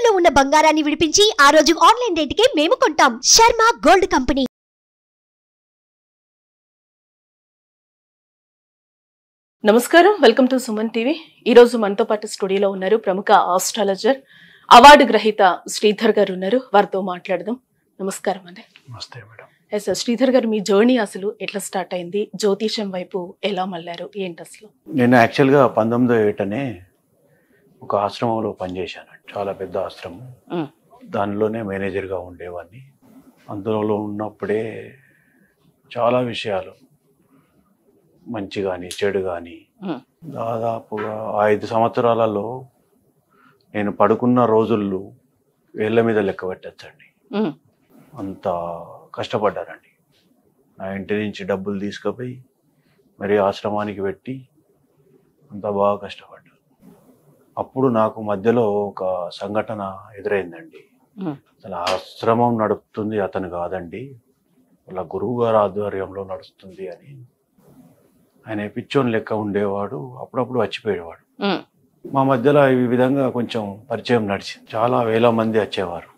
తాకట్టులో ఉన్న బంగారాన్ని విడిపించి ఆ రోజు ఆన్లైన్ రేటుకే మేము కొంటాం. Sharma gold company. నమస్కారం, వెల్కమ్ టు సుమన్ టీవీ. ఈ రోజు మనతో పాటు స్టూడియోలో ఉన్నారు ప్రముఖ ఆస్ట్రాలజర్, అవార్డు గ్రహీత శ్రీధర్ గారు ఉన్నారు. వారితో మాట్లాడదాం. నమస్కారం అండి. నమస్తే మేడం. ఎస్ సార్, శ్రీధర్ గారు, మీ జర్నీ అసలు ఎట్లా స్టార్ట్ అయింది? జ్యోతిషం వైపు ఎలా మళ్ళారు? ఏంటి అసలు? నేను యాక్చువల్గా 19వ ఏటనే ఒక ఆశ్రమంలో పనిచేశాను. చాలా పెద్ద ఆశ్రమం. దానిలోనే మేనేజర్గా ఉండేవాడిని. అందులో ఉన్నప్పుడే చాలా విషయాలు, మంచి కానీ చెడు కానీ, దాదాపుగా 5 సంవత్సరాలలో నేను పడుకున్న రోజులు వేళ్ళ మీద లెక్క పెట్టచ్చండి. అంత కష్టపడ్డానండి. నా ఇంటి నుంచి డబ్బులు తీసుకుపోయి మరి ఆశ్రమానికి పెట్టి అంత బాగా కష్టపడ్డాను. అప్పుడు నాకు మధ్యలో ఒక సంఘటన ఎదురైందండి. అసలు ఆశ్రమం నడుపుతుంది అతను కాదండి, వాళ్ళ గురువు గారి ఆధ్వర్యంలో నడుస్తుంది అని. ఆయన పిచ్చోని లెక్క ఉండేవాడు, అప్పుడప్పుడు వచ్చిపోయేవాడు. మా మధ్యలో ఈ విధంగా కొంచెం పరిచయం నడిచింది. చాలా వేల మంది వచ్చేవారు.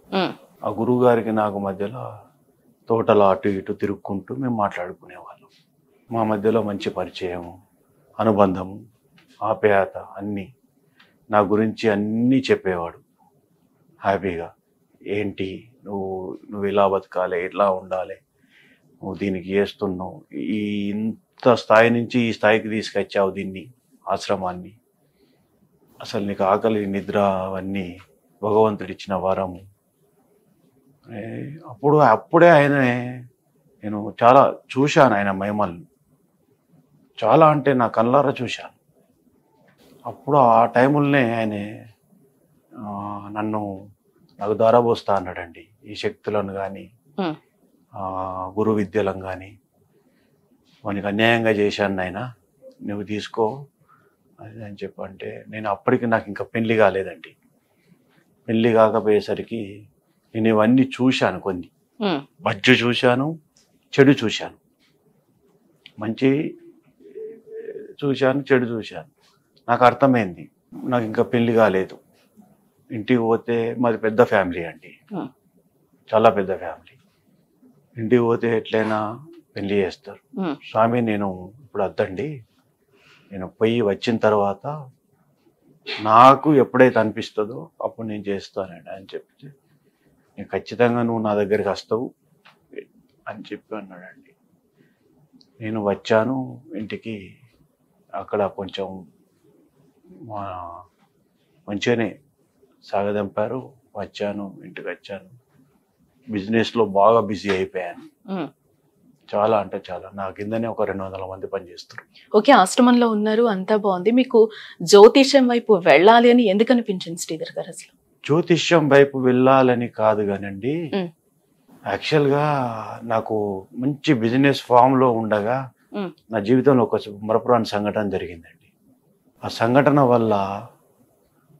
ఆ గురువు గారికి నాకు మధ్యలో తోటలో అటు ఇటు తిరుక్కుంటూ మేము మాట్లాడుకునేవాళ్ళం. మా మధ్యలో మంచి పరిచయం, అనుబంధము, ఆప్యాయత అన్నీ. నా గురించి అన్నీ చెప్పేవాడు హ్యాపీగా. ఏంటి నువ్వు ఇలా బతకాలి, ఇట్లా ఉండాలి, నువ్వు దీనికి చేస్తున్నావు, ఈ ఇంత స్థాయి నుంచి ఈ స్థాయికి తీసుకొచ్చావు దీన్ని, ఆశ్రమాన్ని. అసలు నీకు ఆకలి నిద్ర అవన్నీ భగవంతుడిచ్చిన వరము. అప్పుడే నేను చాలా చూశాను ఆయన మహిమల్ని. చాలా అంటే నా కళ్ళారా చూశాను. అప్పుడు ఆ టైములనే ఆయన నాకు దారబోస్తా అన్నాడండి. ఈ శక్తులను కానీ, గురు విద్యలను కానీ, వానికి అన్యాయంగా చేశాను ఆయన, నువ్వు తీసుకో అది అని చెప్పంటే, నేను అప్పటికి నాకు ఇంకా పెళ్లి కాలేదండి. పెళ్లి కాకపోయేసరికి నేను ఇవన్నీ చూశాను. కొన్ని మంచి చూశాను, చెడు చూశాను. మంచి చూశాను, చెడు చూశాను. నాకు అర్థమైంది. నాకు ఇంకా పెళ్లి కాలేదు. ఇంటికి పోతే మాది పెద్ద ఫ్యామిలీ అండి, చాలా పెద్ద ఫ్యామిలీ. ఇంటికి పోతే ఎట్లయినా పెళ్లి చేస్తారు. స్వామి నేను ఇప్పుడు వద్దండి, నేను పోయి వచ్చిన తర్వాత నాకు ఎప్పుడైతే అనిపిస్తుందో అప్పుడు నేను చేస్తానండి అని చెప్తే, నేను ఖచ్చితంగా నువ్వు నా దగ్గరికి వస్తావు అని చెప్పి అన్నాడండి. నేను వచ్చాను ఇంటికి. అక్కడ కొంచెం మంచిగానే సాగదంపారు. వచ్చాను, ఇంటికి వచ్చాను. బిజినెస్లో బాగా బిజీ అయిపోయాను. చాలా అంటే చాలా. నా కిందనే ఒక 200 మంది పనిచేస్తారు. ఓకే, ఆశ్రమంలో ఉన్నారు, అంతా బాగుంది. మీకు జ్యోతిషం వైపు వెళ్ళాలి అని ఎందుకు అనిపించింది శ్రీధర్ గారు? అసలు జ్యోతిష్యం వైపు వెళ్ళాలని కాదు కానండి, యాక్చువల్గా నాకు మంచి బిజినెస్ ఫామ్లో ఉండగా నా జీవితంలో ఒక మరపురాని సంఘటన జరిగిందండి. ఆ సంఘటన వల్ల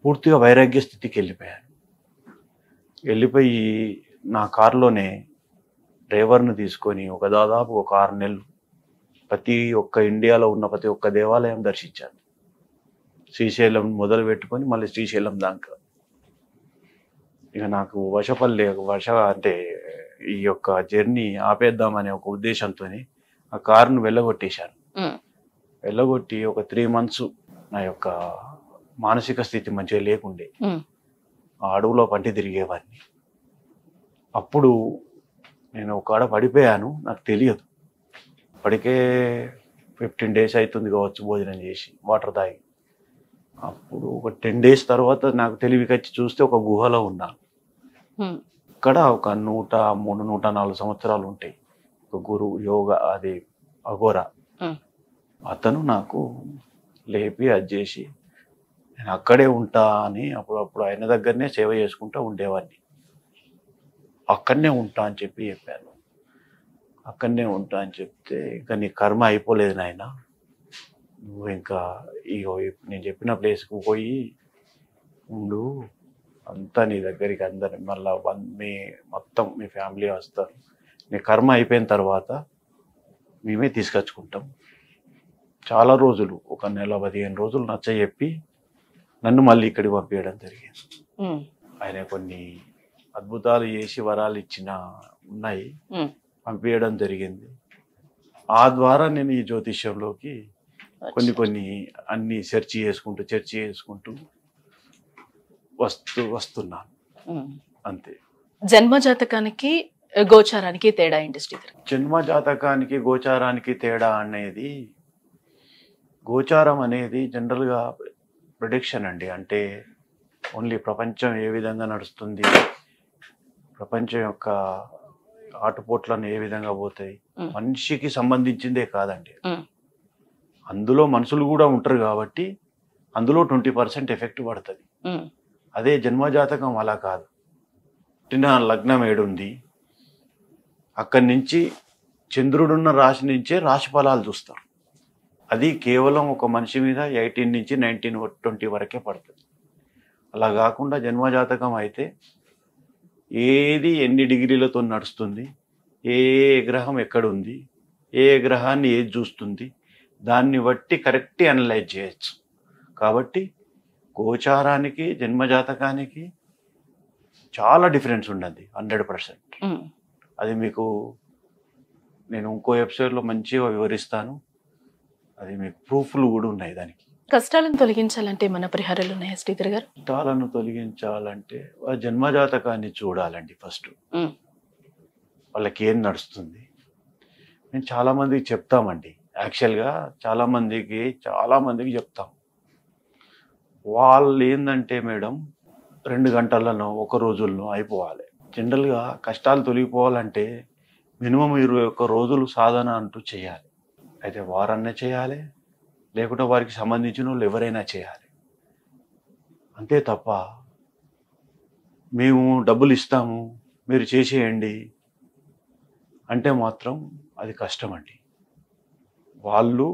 పూర్తిగా వైరాగ్య స్థితికి వెళ్ళిపోయాను. వెళ్ళిపోయి నా కారులోనే డ్రైవర్ను తీసుకొని దాదాపు ఒక 6 నెలలు ప్రతి ఒక్క ఇండియాలో ఉన్న ప్రతి ఒక్క దేవాలయం దర్శించాను. శ్రీశైలం మొదలు పెట్టుకొని మళ్ళీ శ్రీశైలం దాకా. ఇక నాకు అంటే ఈ యొక్క జర్నీ ఆపేద్దామనే ఒక ఉద్దేశంతో ఆ కారును వెళ్ళగొట్టేశాను. వెళ్ళగొట్టి ఒక 3 months నా యొక్క మానసిక స్థితి మంచిగా లేకుండే. ఆ అడవులో పంటి తిరిగేవాడిని. అప్పుడు నేను ఒక ఆడ పడిపోయాను, నాకు తెలియదు. ఇప్పటికే 15 days అవుతుంది కావచ్చు భోజనం చేసి, వాటర్ తాగి. అప్పుడు ఒక 10 days తర్వాత నాకు తెలివికి వచ్చి చూస్తే ఒక గుహలో ఉన్నాను. ఇక్కడ ఒక 103, 104 సంవత్సరాలు ఉంటాయి. ఒక గురువు, యోగా, అది అఘోరా, అతను నాకు లేపి అది చేసి, నేను అక్కడే ఉంటా అని అప్పుడప్పుడు ఆయన దగ్గరనే సేవ చేసుకుంటూ ఉండేవాడిని. అక్కడనే ఉంటా అని చెప్పాను. అక్కడనే ఉంటా అని చెప్తే, ఇంకా నీ కర్మ అయిపోలేదు నాయన, నువ్వు ఇంకా నేను చెప్పిన ప్లేస్కి పోయి ఉండు, అంతా నీ దగ్గరికి అందరు మళ్ళీ మొత్తం మీ ఫ్యామిలీ వస్తారు, నీ కర్మ అయిపోయిన తర్వాత మేమే తీసుకొచ్చుకుంటాం. చాలా రోజులు, ఒక నెల 15 రోజులు నచ్చ చెప్పి నన్ను మళ్ళీ ఇక్కడికి పంపించడం జరిగింది. ఆయన కొన్ని అద్భుతాలు చేసి వరాలు ఇచ్చిన ఉన్నాయి, పంపించడం జరిగింది. ఆ ద్వారా నేను ఈ జ్యోతిష్యంలోకి కొన్ని అన్ని చర్చ చేసుకుంటూ వస్తున్నాను. అంతే. జన్మ జాతకానికి గోచారానికి తేడా ఏంటి శ్రీధర్? జన్మ జాతకానికి గోచారానికి తేడా అనేది, గోచారం అనేది జనరల్గా ప్రిడిక్షన్ అండి. అంటే ఓన్లీ ప్రపంచం ఏ విధంగా నడుస్తుంది, ప్రపంచం యొక్క ఆటుపోట్లను ఏ విధంగా పోతాయి, మనిషికి సంబంధించిందే కాదండి. అందులో మనుషులు కూడా ఉంటారు కాబట్టి అందులో 20% ఎఫెక్ట్ పడుతుంది. అదే జన్మజాతకం అలా కాదు. పుట్టిన లగ్నం ఏడుంది, అక్కడి నుంచి చంద్రుడున్న రాశి నుంచే రాశి ఫలాలు చూస్తారు. అది కేవలం ఒక మనిషి మీద 18 నుంచి 19, 20 వరకే పడుతుంది. అలా కాకుండా జన్మజాతకం అయితే ఏది ఎన్ని డిగ్రీలతో నడుస్తుంది, ఏ గ్రహం ఎక్కడుంది, ఏ గ్రహాన్ని ఏది చూస్తుంది, దాన్ని బట్టి కరెక్ట్ అనలైజ్ చేయొచ్చు. కాబట్టి గోచారానికి జన్మజాతకానికి చాలా డిఫరెన్స్ ఉన్నది, 100%. అది మీకు నేను ఇంకో ఎపిసోడ్లో మంచిగా వివరిస్తాను. అది మీకు ప్రూఫ్లు కూడా ఉన్నాయి దానికి. కష్టాలను తొలగించాలంటే మన పరిహారాలు ఉన్నాయా శ్రీధర్ గారు? కష్టాలను తొలగించాలంటే జన్మజాతకాన్ని చూడాలండి ఫస్ట్. వాళ్ళకి ఏం నడుస్తుంది మేము చాలా మందికి చెప్తామండి. యాక్చువల్గా చాలా మందికి చెప్తాం. వాళ్ళు ఏంటంటే మేడం 2 గంటలను 1 రోజుల్లో అయిపోవాలి. జనరల్గా కష్టాలు తొలగిపోవాలంటే మినిమం 21 రోజులు సాధన అంటూ చేయాలి. అయితే వారన్నా చేయాలి, లేకుంటే వారికి సంబంధించిన వాళ్ళు ఎవరైనా చేయాలి. అంతే తప్ప మేము డబ్బులు ఇస్తాము మీరు చేసేయండి అంటే మాత్రం అది కష్టం అండి. వాళ్ళు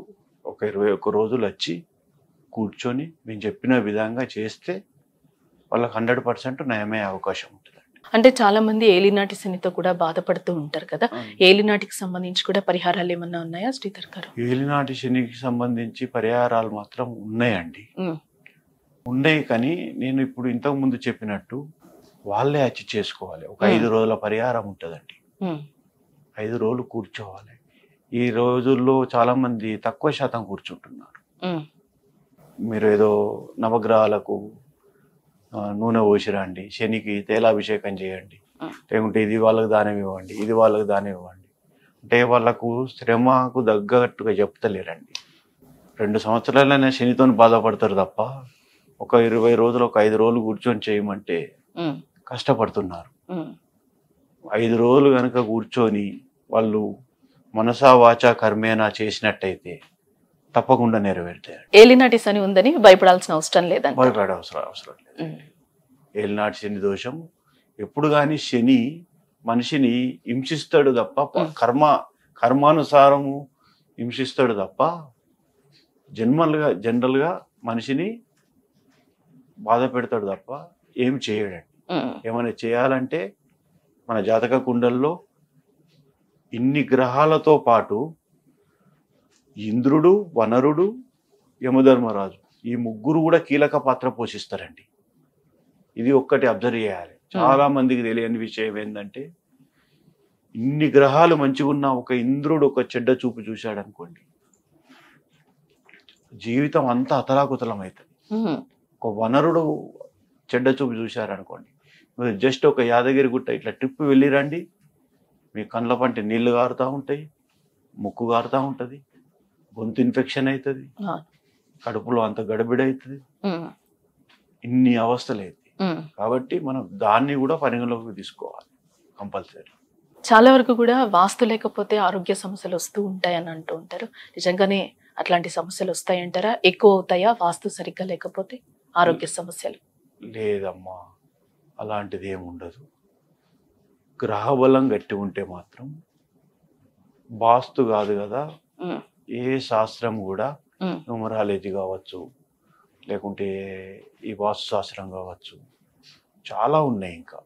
ఒక 21 రోజులు వచ్చి కూర్చొని మేము చెప్పిన విధంగా చేస్తే వాళ్ళకి 100% నయమే అవకాశం ఉంటుంది. అంటే చాలా మంది ఏలినాటి శనితో కూడా బాధపడుతూ ఉంటారు కదా, ఏలినాటికి సంబంధించి కూడా పరిహారాలు ఏమన్నా ఉన్నాయా శ్రీధర్ గారు? ఏలినాటి శనికి సంబంధించి పరిహారాలు మాత్రం ఉన్నాయండి, ఉన్నాయి. కానీ నేను ఇప్పుడు ఇంతకు ముందు చెప్పినట్టు వాళ్ళే వచ్చి చేసుకోవాలి. ఒక 5 రోజుల పరిహారం ఉంటుందండి. 5 రోజులు కూర్చోవాలి. ఈ రోజుల్లో చాలా మంది తక్కువ శాతం కూర్చుంటున్నారు. మీరు ఏదో నవగ్రహాలకు నూనె పోసిరండి, శనికి తైలాభిషేకం చేయండి, లేకుంటే ఇది వాళ్ళకి దానం ఇవ్వండి, ఇది వాళ్ళకి దానం ఇవ్వండి అంటే వాళ్ళకు శ్రమకు తగ్గట్టుగా చెప్తలేరండి. 2 సంవత్సరాలైనా శనితో బాధపడతారు తప్ప ఒక 20 రోజులు, ఒక 5 రోజులు కూర్చొని చేయమంటే కష్టపడుతున్నారు. 5 రోజులు కనుక కూర్చొని వాళ్ళు మనసా వాచా కర్మేనా చేసినట్టయితే తప్పకుండా నెరవేరుతాయి. ఏలినాటి శని ఉందని భయపడాల్సిన అవసరం లేదండి. భయపడే అవసరం లేదు. ఏలినాటి శని దోషం ఎప్పుడు కానీ శని మనిషిని హింసిస్తాడు తప్ప కర్మానుసారము హింసిస్తాడు తప్ప జనరల్గా మనిషిని బాధ పెడతాడు తప్ప ఏం చేయడండి. ఏమైనా చేయాలంటే మన జాతక కుండల్లో ఇన్ని గ్రహాలతో పాటు ఇంద్రుడు, వనరుడు, యమధర్మరాజు ఈ ముగ్గురు కూడా కీలక పాత్ర పోషిస్తారండి. ఇది ఒక్కటి అబ్జర్వ్ చేయాలి. చాలా మందికి తెలియని విషయం ఏంటంటే ఇన్ని గ్రహాలు మంచిగా ఉన్న ఒక ఇంద్రుడు ఒక చెడ్డ చూపు చూశాడు అనుకోండి, జీవితం అంతా అతలాకుతలం అవుతుంది. ఒక వనరుడు చెడ్డ చూపు చూశారనుకోండి, మీరు జస్ట్ ఒక యాదగిరి గుట్ట ఇట్లా ట్రిప్ వెళ్ళిరండి, మీ కళ్ళ పంటి నీళ్లు గారుతూ ఉంటాయి, ముక్కు గారుతూ ఉంటుంది, గొంతు ఇన్ఫెక్షన్ అవుతుంది, కడుపులో అంత గడబిడ అవుతుంది, ఇన్ని అవస్థలు అవుతాయి. కాబట్టి మనం దాన్ని కూడా పరిగణలోకి తీసుకోవాలి కంపల్సరీ. చాలా వరకు కూడా వాస్తు లేకపోతే ఆరోగ్య సమస్యలు వస్తూ ఉంటాయని అంటూ ఉంటారు. నిజంగానే అట్లాంటి సమస్యలు వస్తాయంటారా? ఎక్కువ అవుతాయా వాస్తు సరిగ్గా లేకపోతే ఆరోగ్య సమస్యలు? లేదమ్మా, అలాంటిది ఏముండదు. గ్రహ బలం గట్టి ఉంటే మాత్రం వాస్తు కాదు కదా, ఏ శాస్త్రం కూడా న్యూమరాలజీ కావచ్చు, లేకుంటే ఈ వాస్తు శాస్త్రం కావచ్చు, చాలా ఉన్నాయి. ఇంకా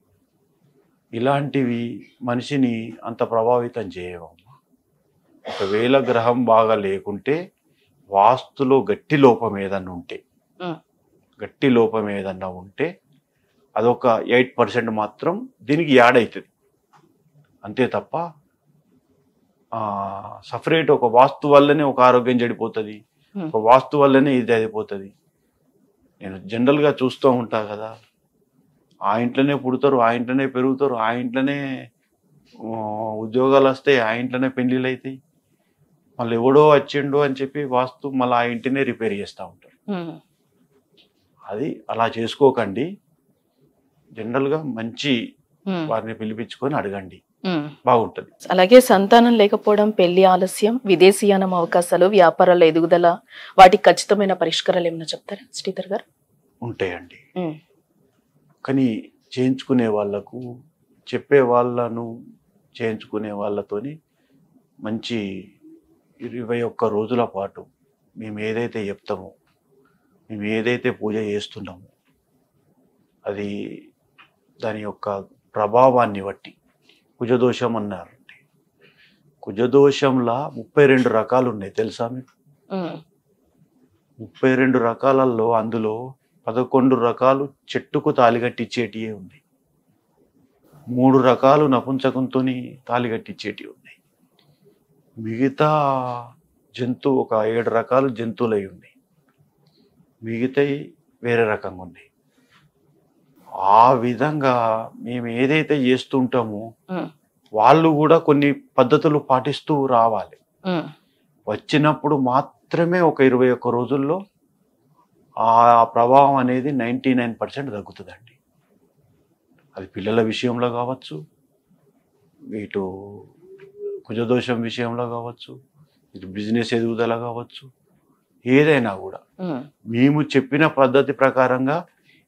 ఇలాంటివి మనిషిని అంత ప్రభావితం చేయవమ్మా. ఒకవేళ గ్రహం బాగా లేకుంటే వాస్తులో గట్టి లోపం ఏదన్నా ఉంటే అదొక 8% మాత్రం దీనికి యాడ్ అవుతుంది. అంతే తప్ప సపరేట్ ఒక వాస్తు వల్లనే ఒక ఆరోగ్యం చెడిపోతుంది, ఒక వాస్తు వల్లనే ఇది అయిపోతుంది. నేను జనరల్గా చూస్తూ ఉంటా కదా, ఆ ఇంట్లోనే పుడతారు, ఆ ఇంట్లోనే పెరుగుతారు, ఆ ఇంట్లోనే ఉద్యోగాలు వస్తాయి, ఆ ఇంట్లోనే పెళ్ళిళ్ళు అవుతాయి. మళ్ళీ ఎవడో వచ్చిండు అని చెప్పి వాస్తు మళ్ళీ ఆ ఇంటినే రిపేర్ చేస్తూ ఉంటారు. అది అలా చేసుకోకండి. జనరల్గా మంచి వారిని పిలిపించుకొని అడగండి, బాగుంటుంది. అలాగే సంతానం లేకపోవడం, పెళ్లి ఆలస్యం, విదేశీయానం అవకాశాలు, వ్యాపారాల ఎదుగుదల, వాటికి ఖచ్చితమైన పరిష్కారాలు ఏమైనా చెప్తారా శ్రీధర్ గారు? ఉంటాయండి, కానీ చేయించుకునే వాళ్ళకు, చెప్పే వాళ్ళను చేయించుకునే వాళ్ళతోని మంచి 21 రోజుల పాటు మేము ఏదైతే చెప్తామో, మేము ఏదైతే పూజ చేస్తున్నామో అది దాని యొక్క ప్రభావాన్ని బట్టి, కుజదోషం అన్నారండి. కుజదోషంలా 32 రకాలు ఉన్నాయి తెలుసా మీకు? 32 రకాలలో అందులో 11 రకాలు చెట్టుకు తాలిగట్టిచ్చేటివే ఉన్నాయి, 3 రకాలు నపుంసకంతో తాలిగట్టిచ్చేటివి ఉన్నాయి, మిగతా ఒక 7 రకాలు జంతువులు అయి ఉన్నాయి, మిగతాయి వేరే రకంగా ఉన్నాయి. ఆ విధంగా మేము ఏదైతే చేస్తుంటామో వాళ్ళు కూడా కొన్ని పద్ధతులు పాటిస్తూ రావాలి. వచ్చినప్పుడు మాత్రమే ఒక 21 రోజుల్లో ఆ ప్రభావం అనేది 99% తగ్గుతుందండి. అది పిల్లల విషయంలో కావచ్చు, ఇటు కుజదోషం విషయంలో కావచ్చు, ఇటు బిజినెస్ ఎదుగుదల కావచ్చు, ఏదైనా కూడా మేము చెప్పిన పద్ధతి ప్రకారంగా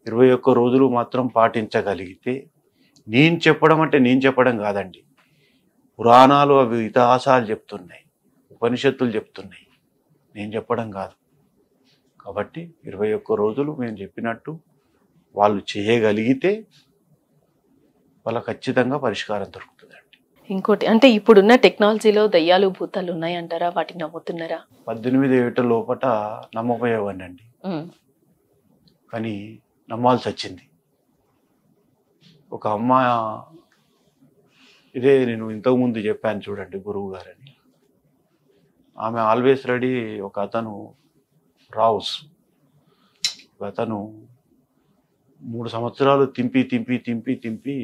21 రోజులు మాత్రం పాటించగలిగితే, నేను చెప్పడం అంటే నేను చెప్పడం కాదండి, పురాణాలు అవి ఇతిహాసాలు చెప్తున్నాయి, ఉపనిషత్తులు చెప్తున్నాయి, నేను చెప్పడం కాదు. కాబట్టి 21 రోజులు మేము చెప్పినట్టు వాళ్ళు చేయగలిగితే వాళ్ళ ఖచ్చితంగా పరిష్కారం దొరుకుతుందండి. ఇంకోటి అంటే ఇప్పుడున్న టెక్నాలజీలో దయ్యాలు భూతాలు ఉన్నాయంటారా? వాటిని నమ్ముతున్నారా? 18 ఏట లోపట నమ్మపోయేవాడిని అండి, కానీ నమ్మాల్సి వచ్చింది. ఒక అమ్మాయి, ఇదే నేను ఇంతకుముందు చెప్పాను చూడండి, గురువు గారని, ఆమె ఆల్వేస్ రెడీ. ఒక అతను రావుస్, ఒక అతను 3 సంవత్సరాలు తింపి తింపి తింపి తింపి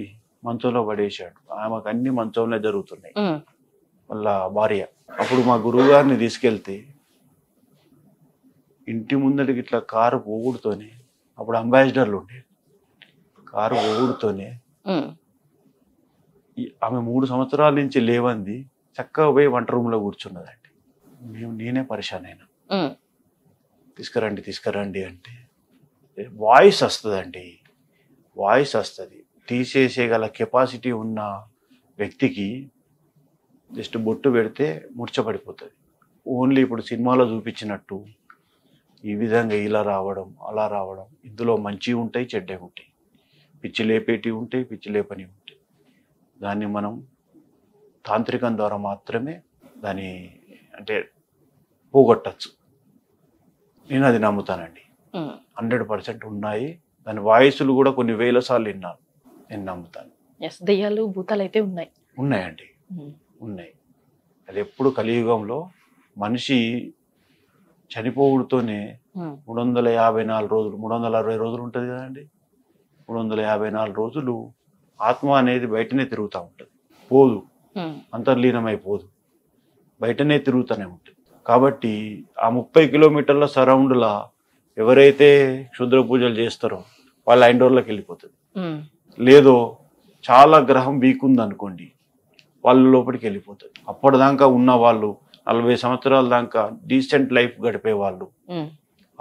మంచంలో పడేశాడు. ఆమెకు అన్ని మంచంలో జరుగుతున్నాయి, వాళ్ళ భార్య. అప్పుడు మా గురువు గారిని తీసుకెళ్తే ఇంటి ముందడికి ఇట్లా కారు పోగుడుతోనే, అప్పుడు అంబాసిడర్లు ఉండేది, కారు పోగుడుతోనే ఆమె 3 సంవత్సరాల నుంచి లేవంది చక్కగా పోయి వంట రూమ్లో కూర్చున్నదండి. నేనే పరిశాన్ అయినా, తీసుకురండి తీసుకురండి అంటే వాయిస్ వస్తుందండి, వాయిస్ వస్తుంది. తీసేసేగల కెపాసిటీ ఉన్న వ్యక్తికి జస్ట్ బొట్టు పెడితే మూర్చపడిపోతుంది. ఓన్లీ ఇప్పుడు సినిమాలో చూపించినట్టు ఈ విధంగా ఇలా రావడం అలా రావడం, ఇందులో మంచి ఉంటాయి, చెడ్డే ఉంటాయి, పిచ్చి లేపేటివి ఉంటాయి, పిచ్చి లేపని ఉంటాయి. దాన్ని మనం తాంత్రికం ద్వారా మాత్రమే దాన్ని అంటే పోగొట్టచ్చు. నేను అది నమ్ముతానండి, 100% ఉన్నాయి. దాని వాయిస్లు కూడా కొన్ని వేల సార్లు విన్నాను, నేను నమ్ముతాను. దయ్యాలు భూతాలు అయితే ఉన్నాయండి, ఉన్నాయి. అది ఎప్పుడు కలియుగంలో మనిషి చనిపోవుడుతోనే 354 రోజులు, 360 రోజులు ఉంటుంది కదండి, 354 రోజులు ఆత్మ అనేది బయటనే తిరుగుతూ ఉంటుంది, పోదు, అంతర్లీనమైపోదు, బయటనే తిరుగుతూనే ఉంటుంది. కాబట్టి ఆ 30 కిలోమీటర్ల సరౌండ్లా ఎవరైతే క్షుద్ర పూజలు చేస్తారో వాళ్ళ ఇండోర్లోకి వెళ్ళిపోతుంది. లేదో చాలా గ్రహం వీక్ ఉంది అనుకోండి, వాళ్ళ లోపలికి వెళ్ళిపోతుంది. అప్పటిదాకా ఉన్న వాళ్ళు 40 సంవత్సరాల దాకా డీసెంట్ లైఫ్ గడిపే వాళ్ళు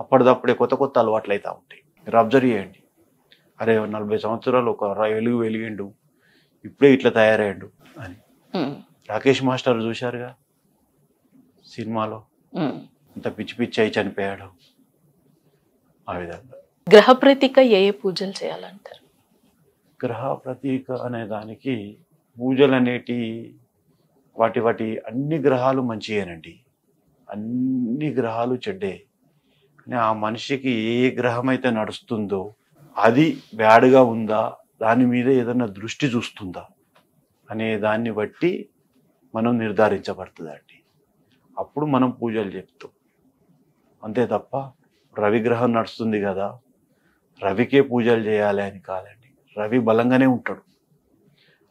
అప్పటిదప్పుడే కొత్త కొత్త అలవాట్లు అవుతూ ఉంటాయి. మీరు అబ్జర్వ్ చేయండి, అరే 40 సంవత్సరాలు ఒక వెలిగిండు, ఇప్పుడే ఇట్లా తయారయ్యాడు అని. రాకేష్ మాస్టర్ చూశారుగా సినిమాలో, అంత పిచ్చి పిచ్చి అయి చనిపోయాడు. ఆ విధంగా గ్రహ ప్రతీక ఏ పూజలు చేయాలంటారు? గ్రహ ప్రతీక అనే దానికి పూజలు అనేటి వాటి అన్ని గ్రహాలు మంచియేనండి, అన్ని గ్రహాలు చెడ్డే. కానీ ఆ మనిషికి ఏ గ్రహం అయితే నడుస్తుందో అది బ్యాడ్గా ఉందా, దాని మీద ఏదైనా దృష్టి చూస్తుందా అనే దాన్ని బట్టి మనం నిర్ధారించబడుతుందండి. అప్పుడు మనం పూజలు చెప్తాం. అంతే తప్ప రవిగ్రహం నడుస్తుంది కదా, రవికే పూజలు చేయాలి అని కాదండి. రవి బలంగానే ఉంటాడు.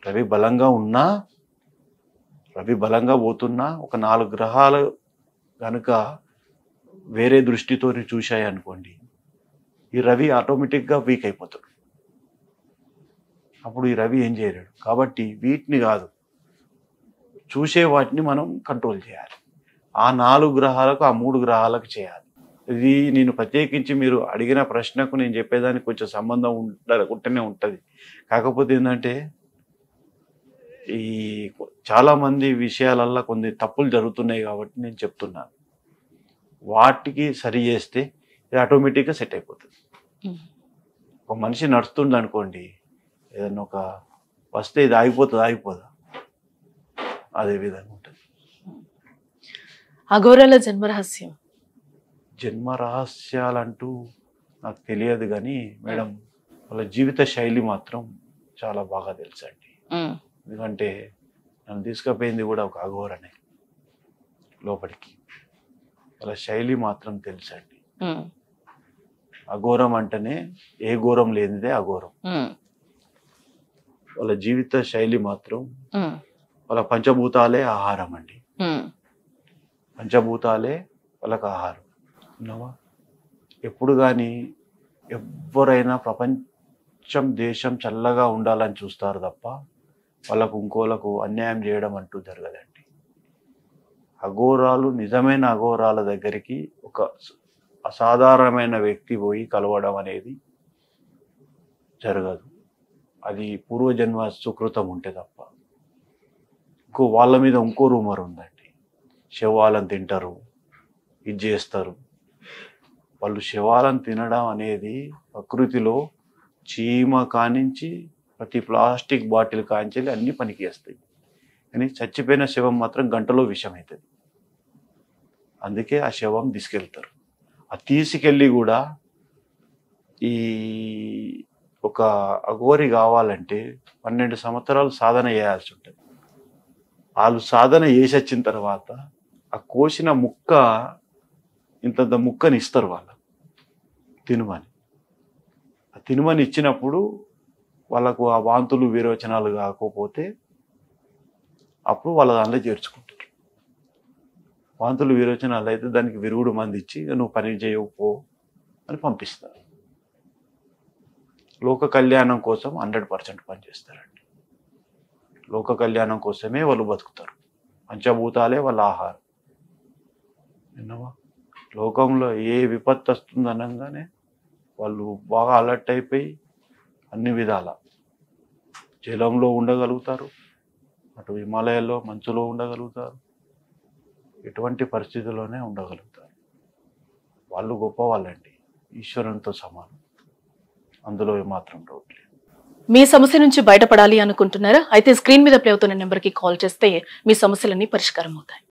రవి బలంగా ఉన్నా, రవి బలంగా పోతున్నా ఒక 4 గ్రహాలు కనుక వేరే దృష్టితో చూశాయి అనుకోండి, ఈ రవి ఆటోమేటిక్గా వీక్ అయిపోతాడు. అప్పుడు ఈ రవి ఏం చేయలేడు. కాబట్టి వీటిని కాదు, చూసే వాటిని మనం కంట్రోల్ చేయాలి. ఆ 4 గ్రహాలకు, ఆ 3 గ్రహాలకు చేయాలి. ఇది నేను ప్రత్యేకించి మీరు అడిగిన ప్రశ్నకు నేను చెప్పేదానికి కొంచెం సంబంధం ఉంటూనే ఉంటుంది. కాకపోతే ఏంటంటే ఈ చాలామంది విషయాలల్లో కొన్ని తప్పులు జరుగుతున్నాయి కాబట్టి నేను చెప్తున్నాను. వాటికి సరి చేస్తే ఇది ఆటోమేటిక్గా సెట్ అయిపోతుంది. ఒక మనిషి నడుస్తుంది అనుకోండి, ఏదన్నా ఒక వస్తే ఇది ఆగిపోదా, అదే విధంగా ఉంటుంది. అఘోరాల జన్మరహస్యం, జన్మ రహస్యాలంటూ నాకు తెలియదు కానీ మేడం, వాళ్ళ జీవిత శైలి మాత్రం చాలా బాగా తెలుసండి. ఎందుకంటే నన్ను తీసుకుపోయింది కూడా ఒక అఘోరనే లోపలికి. వాళ్ళ శైలి మాత్రం తెలుసండి. అఘోరం అంటేనే ఏ ఘోరం లేనిదే అఘోరం. వాళ్ళ జీవిత శైలి మాత్రం, వాళ్ళ పంచభూతాలే ఆహారం అండి. పంచభూతాలే వాళ్ళకి ఆహారం. విన్నావా? ఎప్పుడు కానీ ఎవరైనా ప్రపంచం దేశం చల్లగా ఉండాలని చూస్తారు తప్ప వాళ్ళకు ఇంకోలకు అన్యాయం చేయడం అంటూ జరగదండి. అఘోరాలు, నిజమైన అఘోరాల దగ్గరికి ఒక అసాధారణమైన వ్యక్తి పోయి కలవడం అనేది జరగదు. అది పూర్వజన్మ సుకృతం ఉంటే తప్ప. వాళ్ళ మీద ఇంకో రూమర్ ఉందండి. శవాలను తింటారు, ఇది చేస్తారు. వాళ్ళు శవాలను తినడం అనేది ప్రకృతిలో చీమ కానించి ప్రతి ప్లాస్టిక్ బాటిల్ కాంచి అన్ని పనికి వేస్తాయి. కానీ చచ్చిపోయిన శవం మాత్రం గంటలో విషం అవుతుంది. అందుకే ఆ శవం తీసుకెళ్తారు. ఆ తీసుకెళ్ళి కూడా ఈ ఒక అఘోరి కావాలంటే 12 సంవత్సరాలు సాధన చేయాల్సి ఉంటుంది. వాళ్ళు సాధన చేసి వచ్చిన తర్వాత ఆ కోసిన ముక్క, ఇంతంత ముక్కని ఇస్తారు వాళ్ళ తినుమని. ఆ తినుమని ఇచ్చినప్పుడు వాళ్ళకు ఆ వాంతులు విరోచనాలు కాకపోతే అప్పుడు వాళ్ళ దానిలో చేర్చుకుంటారు. వాంతులు విరోచనాలు అయితే దానికి విరుగుడు మంది ఇచ్చి నువ్వు పని చేయకపో అని పంపిస్తారు. లోక కళ్యాణం కోసం 100% పనిచేస్తారండి. లోక కళ్యాణం కోసమే వాళ్ళు బతుకుతారు. పంచభూతాలే వాళ్ళ ఆహారం. విన్నావా? లోకంలో ఏ విపత్తు వస్తుందనగానే వాళ్ళు బాగా అలర్ట్ అయిపోయి అన్ని విధాల జలంలో ఉండగలుగుతారు, అటు హిమాలయాల్లో మంచులో ఉండగలుగుతారు, ఎటువంటి పరిస్థితుల్లోనే ఉండగలుగుతారు. వాళ్ళు గొప్ప వాళ్ళండి, ఈశ్వరునితో సమానం. అందులో ఏమాత్రం డౌట్ లేదు. మీ సమస్య నుంచి బయటపడాలి అనుకుంటున్నారా? అయితే స్క్రీన్ మీద ప్లే అవుతున్న నెంబర్కి కాల్ చేస్తే మీ సమస్యలన్నీ పరిష్కారం అవుతాయి.